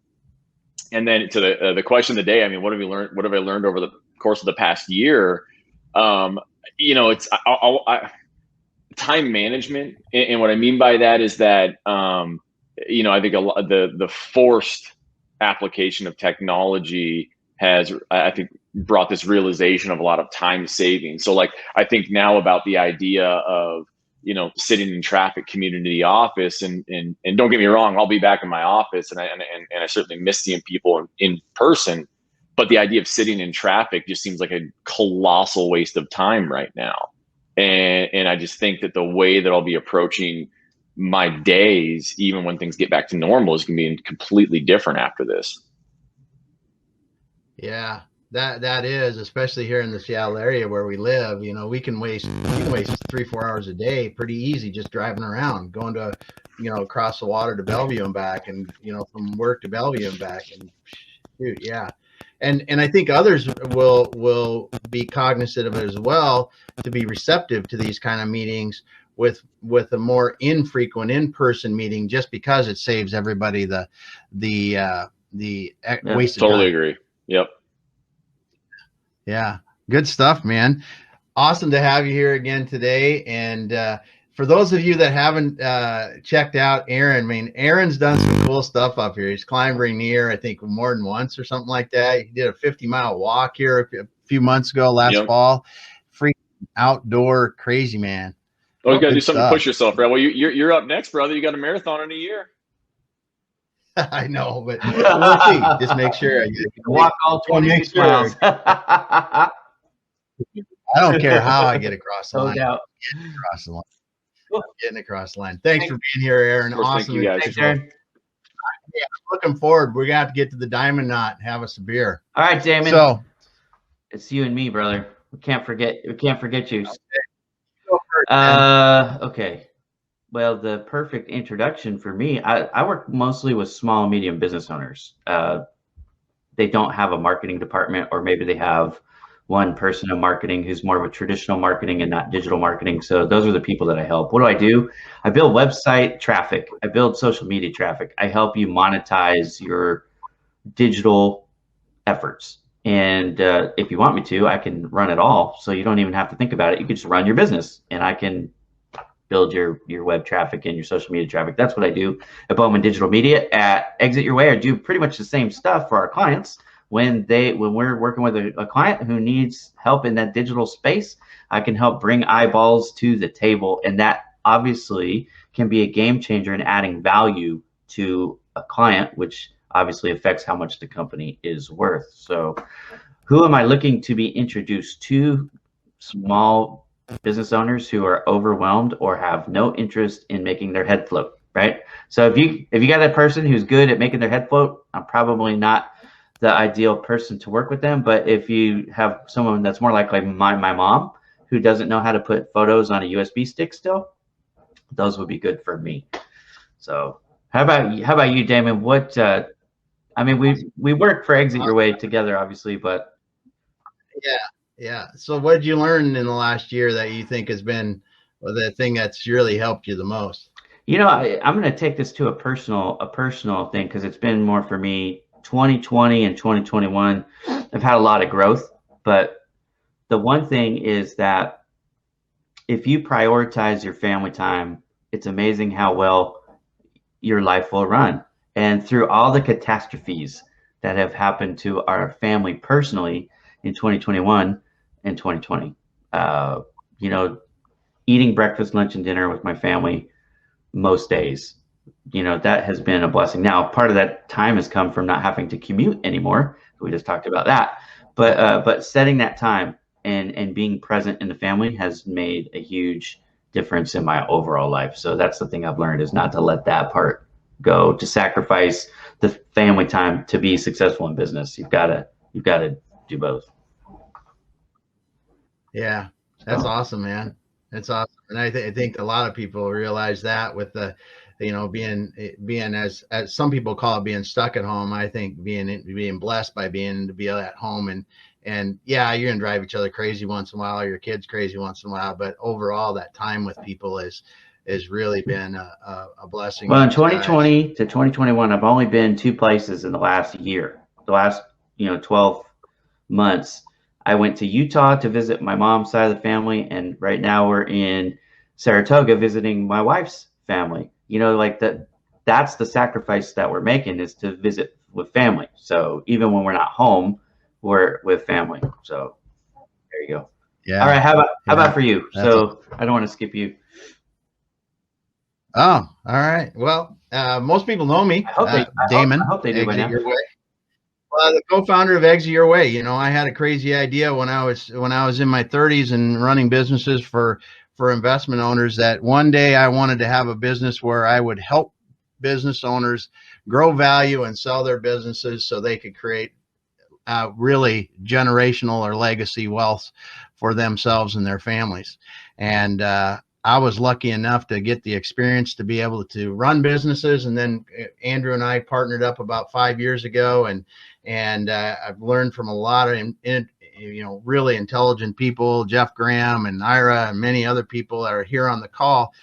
then to the question of the day, what have you learned? What have I learned over the course of the past year? It's time management. And what I mean by that is that, I think a lot the forced application of technology has, I think, brought this realization of a lot of time savings. So I think now about the idea of, sitting in traffic, commuting to the office, and don't get me wrong, I'll be back in my office and I certainly miss seeing people in person, but the idea of sitting in traffic just seems like a colossal waste of time right now. And I just think that the way that I'll be approaching my days, even when things get back to normal, is going to be completely different after this. Yeah, that is, especially here in the Seattle area where we live. We can waste 3-4 hours a day pretty easy just driving around, going to across the water to Bellevue and back, and from work to Bellevue and back, and shoot, yeah. And I think others will be cognizant of it as well, to be receptive to these kind of meetings with a more infrequent in-person meeting, just because it saves everybody the wasted totally time. Agree. Yep. Yeah. Good stuff, man. Awesome to have you here again today. And for those of you that haven't checked out Aaron, I mean, Aaron's done some cool stuff up here. He's climbed Rainier, I think, more than once or something like that. He did a 50-mile walk here a few months ago, last fall. Free outdoor crazy man. Oh, you got to do something to push yourself, right? Well, you're up next, brother. You got a marathon in a year. I know, but we'll see. Just make sure you walk all 26 miles. I don't care how I get across the line. No doubt. Getting across the line. Getting across the line. Thanks for being here, Aaron. Awesome. Thank you guys. Thanks, Aaron. Yeah, looking forward. We're gonna have to get to the Diamond Knot and have us a beer. All right, Damon. So it's you and me, brother. We can't forget you. Okay. Well, the perfect introduction for me, I work mostly with small and medium business owners. They don't have a marketing department, or maybe they have one person in marketing who's more of a traditional marketing and not digital marketing. So those are the people that I help. What do? I build website traffic. I build social media traffic. I help you monetize your digital efforts. And if you want me to, I can run it all. So you don't even have to think about it. You can just run your business, and I can build your web traffic and your social media traffic. That's what I do at Bowman Digital Media. At Exit Your Way, I do pretty much the same stuff for our clients. When we're working with a client who needs help in that digital space, I can help bring eyeballs to the table. And that obviously can be a game changer in adding value to a client, which obviously affects how much the company is worth. So who am I looking to be introduced to? Small business owners who are overwhelmed or have no interest in making their head float, right? So if you got that person who's good at making their head float, I'm probably not the ideal person to work with them. But if you have someone that's more like my mom, who doesn't know how to put photos on a USB stick still, those would be good for me. So how about you, Damon? What I mean, we work for Exit Your Way together, obviously, but yeah. So what did you learn in the last year that you think has been the thing that's really helped you the most? You know, I'm going to take this to a personal thing, because it's been more for me. 2020 and 2021, I've had a lot of growth, but the one thing is that if you prioritize your family time, it's amazing how well your life will run. And through all the catastrophes that have happened to our family personally in 2021 and 2020, eating breakfast, lunch, and dinner with my family most days, that has been a blessing. Now, part of that time has come from not having to commute anymore. We just talked about that. But setting that time and being present in the family has made a huge difference in my overall life. So that's the thing I've learned, is not to let that part go, to sacrifice the family time to be successful in business. You've got to do both. Yeah, that's awesome, man. That's awesome. And I think a lot of people realize that with the, being as some people call it, being stuck at home. I think being blessed by being to be at home, and yeah, you're gonna drive each other crazy once in a while, or your kids crazy once in a while, but overall that time with people has really been a blessing. Well, in 2020 to 2021, I've only been 2 places in the last year. The last 12 months, I went to Utah to visit my mom's side of the family, and right now we're in Saratoga visiting my wife's family. That's the sacrifice that we're making, is to visit with family. So even when we're not home, we're with family. So there you go. Yeah. All right. How about for you? So I don't want to skip you. Oh, all right. Well, most people know me, Damon. I hope they do by now. The co-founder of Exit Your Way. I had a crazy idea when I was in my 30s and running businesses for investment owners, that one day I wanted to have a business where I would help business owners grow value and sell their businesses so they could create really generational or legacy wealth for themselves and their families. And I was lucky enough to get the experience to be able to run businesses. And then Andrew and I partnered up about 5 years ago, and I've learned from a lot of really intelligent people, Jeff Graham and Ira and many other people that are here on the call,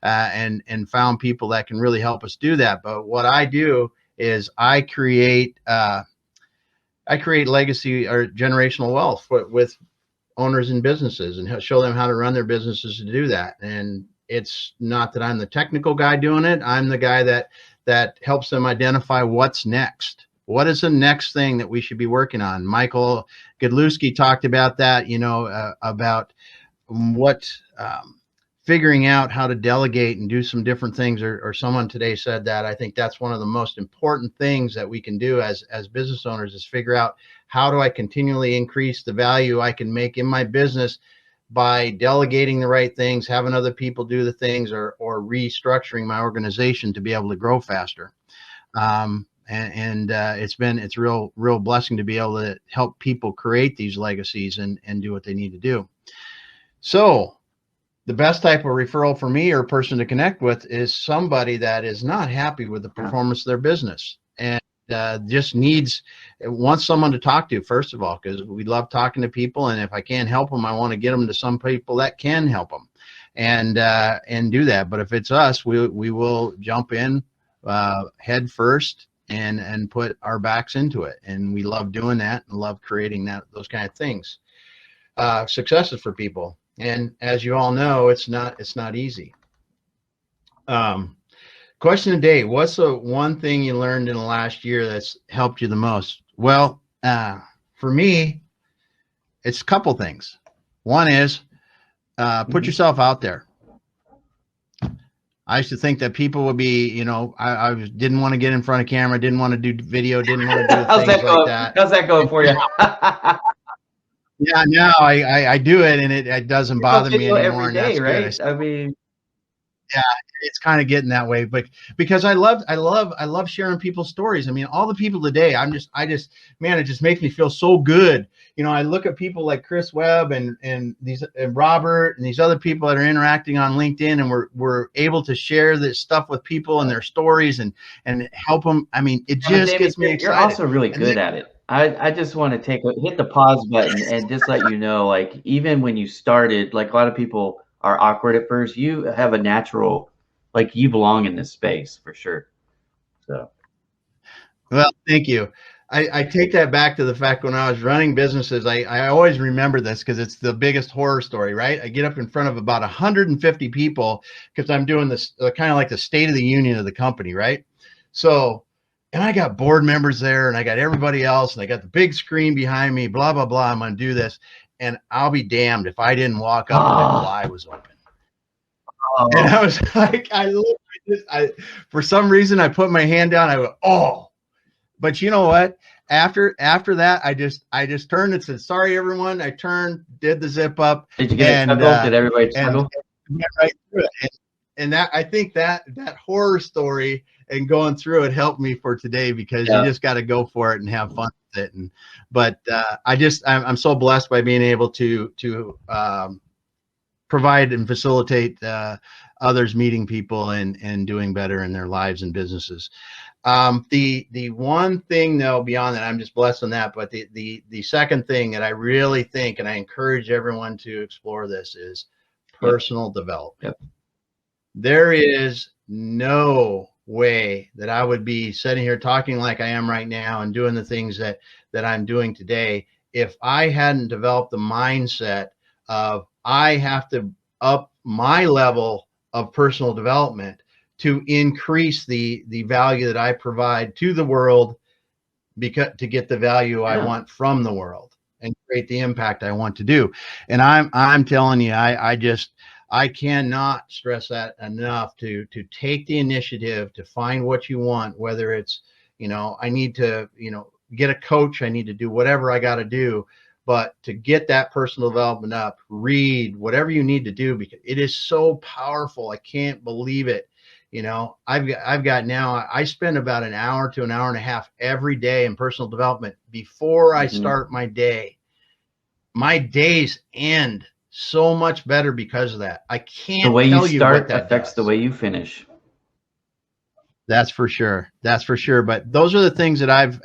and found people that can really help us do that. But what I do is I create legacy or generational wealth with owners and businesses, and show them how to run their businesses to do that. And it's not that I'm the technical guy doing it. I'm the guy that helps them identify what's next. What is the next thing that we should be working on? Michael Godlewski talked about that, about what figuring out how to delegate and do some different things, or someone today said that. I think that's one of the most important things that we can do as business owners, is figure out, how do I continually increase the value I can make in my business by delegating the right things, having other people do the things, or restructuring my organization to be able to grow faster. It's real blessing to be able to help people create these legacies and do what they need to do. So the best type of referral for me, or person to connect with, is somebody that is not happy with the performance of their business and just wants someone to talk to, first of all, because we love talking to people. And if I can't help them, I want to get them to some people that can help them and do that. But if it's us, we will jump in head first and put our backs into it. And we love doing that and love creating those kind of things, successes for people. And as you all know, it's not easy. Question of the day: what's the one thing you learned in the last year that's helped you the most? Well, for me, it's a couple things. One is put yourself out there. I used to think that people would be, I didn't want to get in front of camera, didn't want to do video, didn't want to do things like that. How's that going for you? Yeah, now I do it, and it doesn't bother me anymore. Every day, and right? that's good. I mean, yeah, it's kind of getting that way, but because I love sharing people's stories. I mean, all the people today, it just makes me feel so good. I look at people like Chris Webb and Robert and these other people that are interacting on LinkedIn, and we're able to share this stuff with people and their stories and help them. I mean, it just gets me excited. You're also really good at it. I just want to hit the pause button and just let you know, like, even when you started, like, a lot of people are awkward at first. You have a natural, like, you belong in this space for sure. So, well, thank you. I take that back to the fact when I was running businesses, I always remember this because it's the biggest horror story, right? I get up in front of about 150 people because I'm doing this kind of like the State of the Union of the company, right? So, and I got board members there, and I got everybody else, and I got the big screen behind me, blah, blah, blah. I'm going to do this. And I'll be damned if I didn't walk up and my fly was open. And I was like, for some reason, I put my hand down. I went, oh. But you know what? After that, I just turned and said, sorry, everyone. I turned, did the zip up. Did you get a chuckle? Did everybody chuckle? And right through it. And that, I think that horror story and going through it helped me for today, because you just got to go for it and have fun with it. But I'm so blessed by being able to provide and facilitate others meeting people and doing better in their lives and businesses. The one thing though, beyond that, I'm just blessed on that. But the second thing that I really think, and I encourage everyone to explore this, is personal development. Yep. There is no way that I would be sitting here talking like I am right now and doing the things that I'm doing today if I hadn't developed the mindset of I have to up my level of personal development to increase the value that I provide to the world, to get the value I want from the world and create the impact I want to do. And I'm telling you, I cannot stress that enough, to take the initiative to find what you want, whether it's, I need to, get a coach, I need to do whatever I got to do, but to get that personal development up, read, whatever you need to do, because it is so powerful. I can't believe it. I've got now, I spend about an hour to an hour and a half every day in personal development before I start my day. My days end so much better because of that. I can't tell you what that does. The way you start affects the way you finish. That's for sure. That's for sure. But those are the things that I've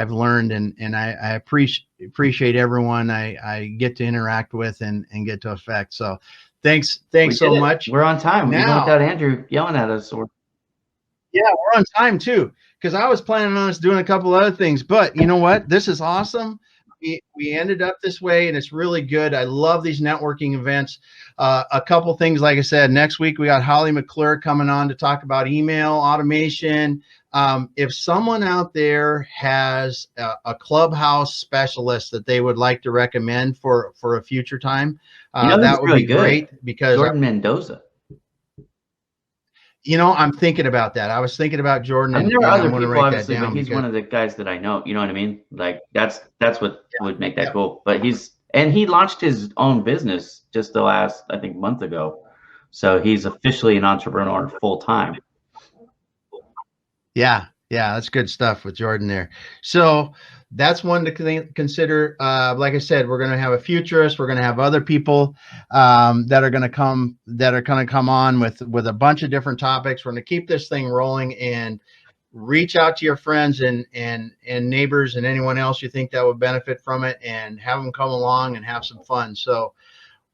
learned, and I appreciate everyone I get to interact with and get to affect. So thanks so much. We're on time. Now, even without Andrew yelling at us. Yeah, we're on time too, because I was planning on us doing a couple other things. But you know what? This is awesome. we ended up this way, and it's really good. I love these networking events. A couple things, like I said, next week we got Holly McClure coming on to talk about email automation. If someone out there has a Clubhouse specialist that they would like to recommend for a future time, that would be great, because Jordan Mendoza. I'm thinking about that. I was thinking about Jordan, and there are other people, obviously, but he's one of the guys that I know. You know what I mean? Like that's what would make that cool. But he launched his own business just the last, I think, month ago. So he's officially an entrepreneur full time. Yeah, that's good stuff with Jordan there. So that's one to consider. Like I said, we're going to have a futurist. We're going to have other people that are going to come on with a bunch of different topics. We're going to keep this thing rolling and reach out to your friends and neighbors and anyone else you think that would benefit from it, and have them come along and have some fun. So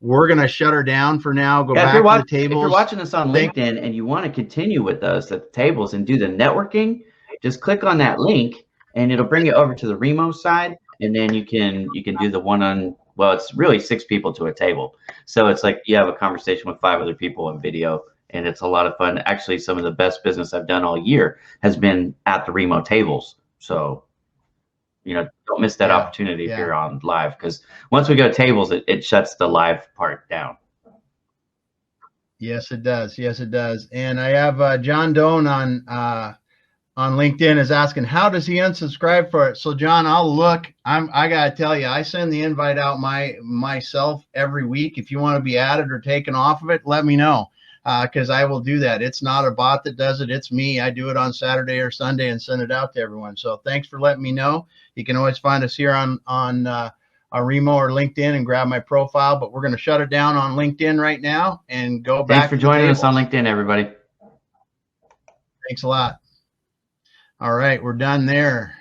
we're going to shut her down for now. Go back to the tables. If you're watching us on LinkedIn and you want to continue with us at the tables and do the networking, just click on that link and it'll bring you over to the Remo side. And then you can do the well, it's really 6 people to a table. So it's like you have a conversation with 5 other people on video, and it's a lot of fun. Actually, some of the best business I've done all year has been at the Remo tables. So, don't miss that opportunity if you're on live, because once we go tables, it shuts the live part down. Yes, it does. And I have John Doan on LinkedIn is asking, how does he unsubscribe for it? So John, I'll look. I gotta tell you, I send the invite out myself every week. If you want to be added or taken off of it, let me know, because I will do that. It's not a bot that does it. It's me. I do it on Saturday or Sunday and send it out to everyone. So thanks for letting me know. You can always find us here on Remo or LinkedIn and grab my profile. But we're going to shut it down on LinkedIn right now and go back. Thanks for joining us on LinkedIn, everybody. Thanks a lot. All right, we're done there.